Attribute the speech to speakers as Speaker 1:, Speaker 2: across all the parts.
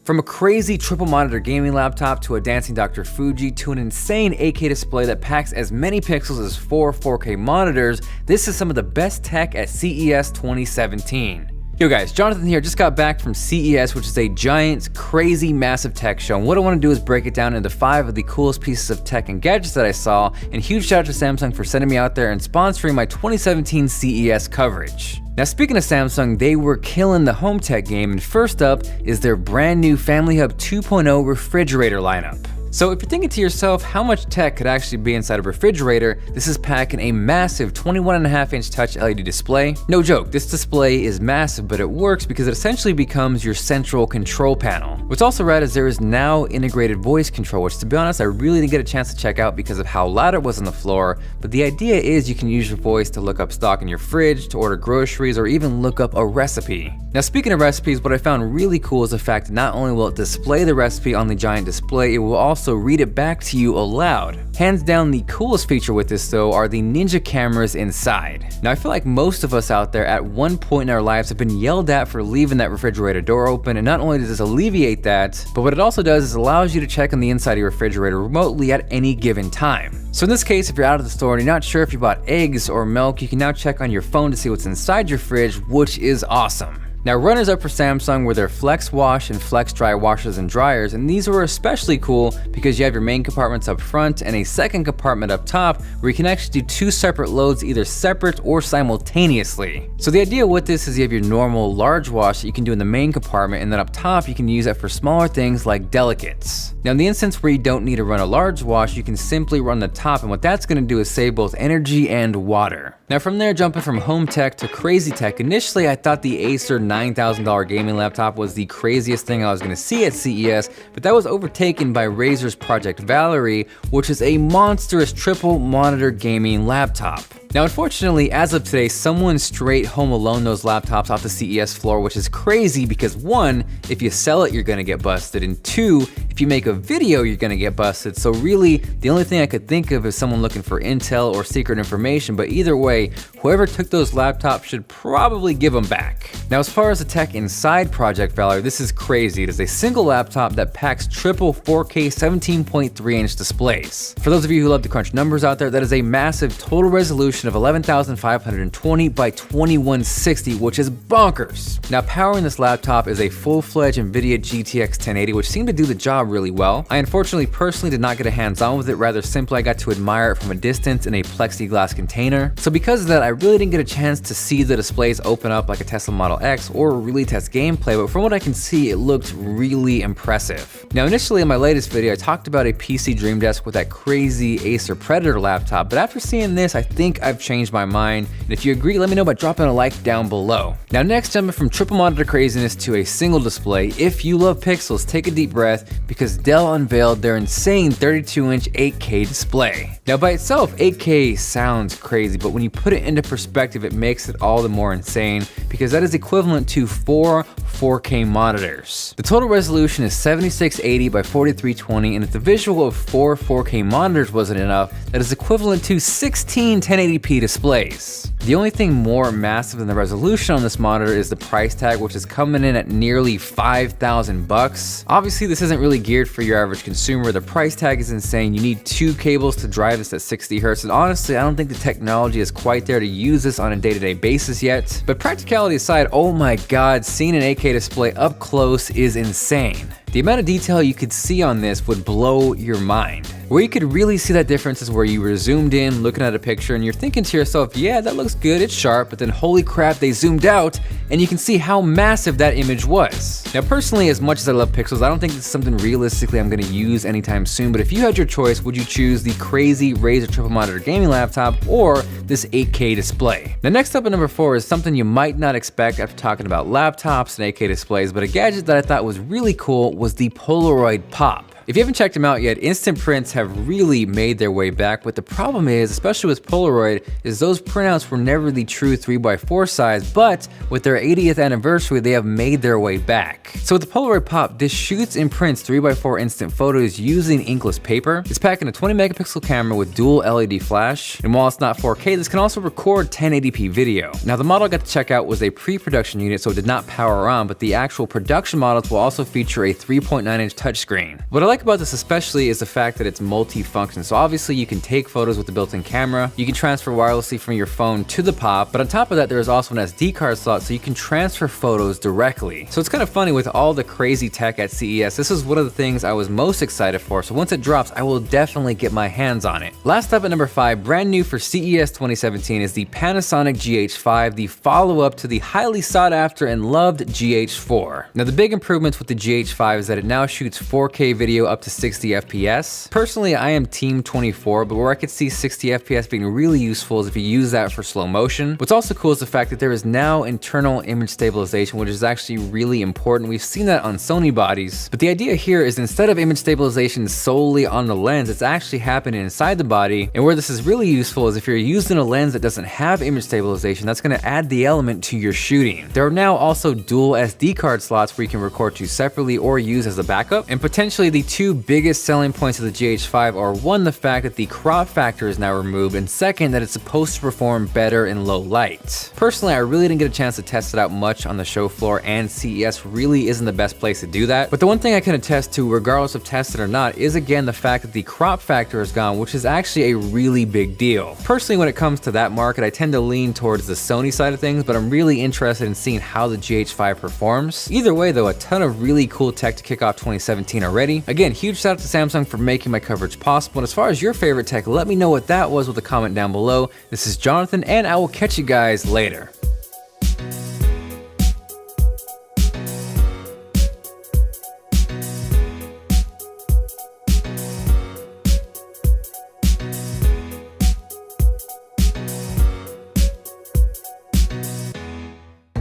Speaker 1: From a crazy triple monitor gaming laptop to a dancing Dr. Fuji to an insane 8K display that packs as many pixels as 4K monitors, this is some of the best tech at CES 2017. Yo guys, Jonathan here, just got back from CES, which is a giant, crazy, massive tech show, and what I want to do is break it down into 5 of the coolest pieces of tech and gadgets that I saw, and huge shout out to Samsung for sending me out there and sponsoring my 2017 CES coverage. Now speaking of Samsung, they were killing the home tech game, and first up is their brand new Family Hub 2.0 refrigerator lineup. So if you're thinking to yourself how much tech could actually be inside a refrigerator, this is packing a massive 21.5-inch touch LED display. No joke, this display is massive, but it works because it essentially becomes your central control panel. What's also rad is there is now integrated voice control, which to be honest, I really didn't get a chance to check out because of how loud it was on the floor, but the idea is you can use your voice to look up stock in your fridge, to order groceries, or even look up a recipe. Now speaking of recipes, what I found really cool is the fact that not only will it display the recipe on the giant display, it will also read it back to you aloud. Hands down, the coolest feature with this though are the Ninja cameras inside. Now I feel like most of us out there at one point in our lives have been yelled at for leaving that refrigerator door open, and not only does this alleviate that, but what it also does is allows you to check on the inside of your refrigerator remotely at any given time. So in this case, if you're out of the store and you're not sure if you bought eggs or milk, you can now check on your phone to see what's inside your fridge, which is awesome. Now runners up for Samsung were their Flex Wash and Flex Dry washers and dryers, and these were especially cool because you have your main compartments up front and a second compartment up top where you can actually do 2 separate loads, either separate or simultaneously. So the idea with this is you have your normal large wash that you can do in the main compartment, and then up top you can use it for smaller things like delicates. Now in the instance where you don't need to run a large wash, you can simply run the top, and what that's going to do is save both energy and water. Now from there, jumping from home tech to crazy tech, initially I thought the Acer $9,000 gaming laptop was the craziest thing I was going to see at CES, but that was overtaken by Razer's Project Valerie, which is a monstrous triple monitor gaming laptop. Now unfortunately, as of today, someone straight home alone those laptops off the CES floor, which is crazy because 1, if you sell it, you're gonna get busted, and 2, if you make a video, you're gonna get busted. So really, the only thing I could think of is someone looking for intel or secret information, but either way, whoever took those laptops should probably give them back. Now as far as the tech inside Project Valerie, this is crazy. It is a single laptop that packs triple 4K 17.3-inch displays. For those of you who love to crunch numbers out there, that is a massive total resolution of 11,520 by 2160, which is bonkers. Now powering this laptop is a full-fledged NVIDIA GTX 1080, which seemed to do the job really well. I unfortunately personally did not get a hands-on with it, rather simply I got to admire it from a distance in a plexiglass container. So because of that, I really didn't get a chance to see the displays open up like a Tesla Model X or really test gameplay, but from what I can see, it looked really impressive. Now initially in my latest video, I talked about a PC Dream Desk with that crazy Acer Predator laptop, but after seeing this, I think I've changed my mind, and if you agree, let me know by dropping a like down below. Now next, jumping from triple monitor craziness to a single display, if you love pixels, take a deep breath because Dell unveiled their insane 32-inch 8K display. Now by itself, 8K sounds crazy, but when you put it into perspective, it makes it all the more insane because that is equivalent to 4 4K monitors. The total resolution is 7680 by 4320, and if the visual of 4 4K monitors wasn't enough, that is equivalent to 16 1080p displays. The only thing more massive than the resolution on this monitor is the price tag, which is coming in at nearly $5,000. Obviously, this isn't really geared for your average consumer. The price tag is insane. You need 2 cables to drive this at 60 Hz, and honestly, I don't think the technology is quite there to use this on a day-to-day basis yet. But practicality aside, oh my god, seeing an 8K display up close is insane. The amount of detail you could see on this would blow your mind. Where you could really see that difference is where you were zoomed in, looking at a picture, and you're thinking to yourself, yeah, that looks good, it's sharp, but then holy crap, they zoomed out, and you can see how massive that image was. Now personally, as much as I love pixels, I don't think this is something realistically I'm gonna use anytime soon, but if you had your choice, would you choose the crazy Razer triple monitor gaming laptop or this 8K display? Now next up at number 4 is something you might not expect after talking about laptops and 8K displays, but a gadget that I thought was really cool was the Polaroid Pop. If you haven't checked them out yet, instant prints have really made their way back, but the problem is, especially with Polaroid, is those printouts were never the true 3x4 size, but with their 80th anniversary, they have made their way back. So with the Polaroid Pop, this shoots and prints 3x4 instant photos using inkless paper. It's packed in a 20 megapixel camera with dual LED flash, and while it's not 4K, this can also record 1080p video. Now the model I got to check out was a pre-production unit, so it did not power on, but the actual production models will also feature a 3.9-inch touchscreen. What I like about this especially is the fact that it's multi-function. So obviously you can take photos with the built-in camera, you can transfer wirelessly from your phone to the Pop, but on top of that there is also an SD card slot so you can transfer photos directly. So it's kind of funny with all the crazy tech at CES, this is one of the things I was most excited for, so once it drops I will definitely get my hands on it. Last up at number 5, brand new for CES 2017 is the Panasonic GH5, the follow-up to the highly sought after and loved GH4. Now the big improvements with the GH5 is that it now shoots 4K video up to 60 FPS. Personally, I am team 24, but where I could see 60 FPS being really useful is if you use that for slow motion. What's also cool is the fact that there is now internal image stabilization, which is actually really important. We've seen that on Sony bodies, but the idea here is instead of image stabilization solely on the lens, it's actually happening inside the body. And where this is really useful is if you're using a lens that doesn't have image stabilization, that's going to add the element to your shooting. There are now also dual SD card slots where you can record to separately or use as a backup, and potentially the two biggest selling points of the GH5 are one, the fact that the crop factor is now removed, and second, that it's supposed to perform better in low light. Personally, I really didn't get a chance to test it out much on the show floor, and CES really isn't the best place to do that, but the one thing I can attest to regardless of tested or not is again the fact that the crop factor is gone, which is actually a really big deal. Personally, when it comes to that market, I tend to lean towards the Sony side of things, but I'm really interested in seeing how the GH5 performs. Either way though, a ton of really cool tech to kick off 2017 already. Again, huge shout out to Samsung for making my coverage possible, and as far as your favorite tech, let me know what that was with a comment down below. This is Jonathan, and I will catch you guys later.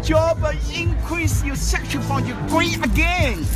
Speaker 2: Job increase your section for you great again.